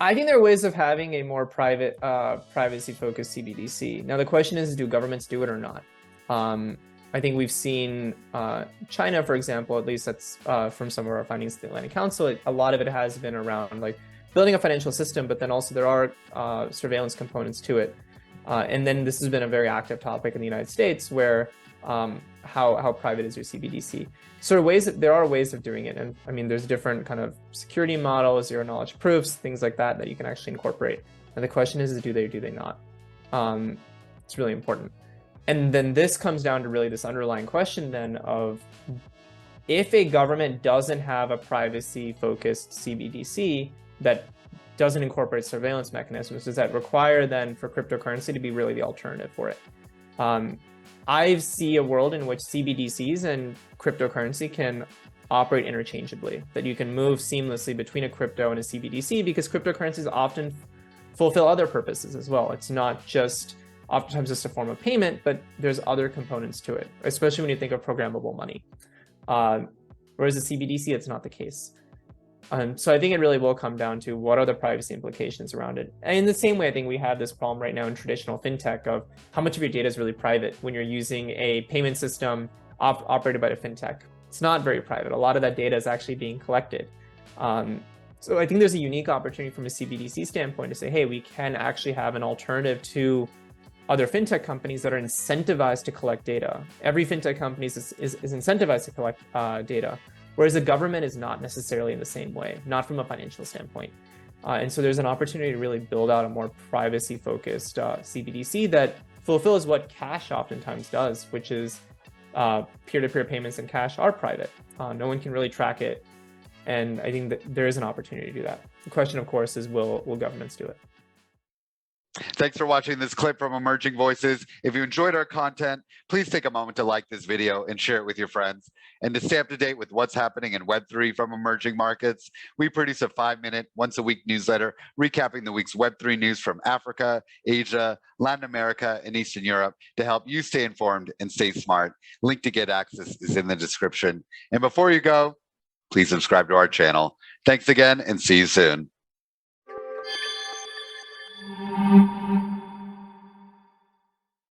I think there are ways of having a more privacy-focused CBDC. Now, the question is, do governments do it or not? I think we've seen China, for example, at least that's from some of our findings at the Atlantic Council, a lot of it has been around like building a financial system, but then also there are surveillance components to it. And then this has been a very active topic in the United States where how private is your CBDC? There are ways of doing it. And I mean, there's different kind of security models, zero knowledge proofs, things like that you can actually incorporate. And the question is do they not? It's really important. And then this comes down to really this underlying question then of if a government doesn't have a privacy-focused CBDC that doesn't incorporate surveillance mechanisms, does that require then for cryptocurrency to be really the alternative for it? I see a world in which CBDCs and cryptocurrency can operate interchangeably, that you can move seamlessly between a crypto and a CBDC because cryptocurrencies often fulfill other purposes as well. It's not just oftentimes just a form of payment, but there's other components to it, especially when you think of programmable money. Whereas a CBDC, it's not the case. So I think it really will come down to what are the privacy implications around it. And in the same way, I think we have this problem right now in traditional fintech of how much of your data is really private when you're using a payment system operated by a fintech. It's not very private. A lot of that data is actually being collected. So I think there's a unique opportunity from a CBDC standpoint to say, hey, we can actually have an alternative to other fintech companies that are incentivized to collect data. Every fintech company is incentivized to collect data, whereas the government is not necessarily in the same way, not from a financial standpoint. And so there's an opportunity to really build out a more privacy-focused CBDC that fulfills what cash oftentimes does, which is peer-to-peer payments and cash are private. No one can really track it. And I think that there is an opportunity to do that. The question, of course, is will governments do it? Thanks for watching this clip from Emerging Voices. If you enjoyed our content, please take a moment to like this video and share it with your friends. And to stay up to date with what's happening in Web3 from emerging markets, we produce a 5-minute, once-a-week newsletter recapping the week's Web3 news from Africa, Asia, Latin America, and Eastern Europe to help you stay informed and stay smart. Link to get access is in the description. And before you go, please subscribe to our channel. Thanks again and see you soon.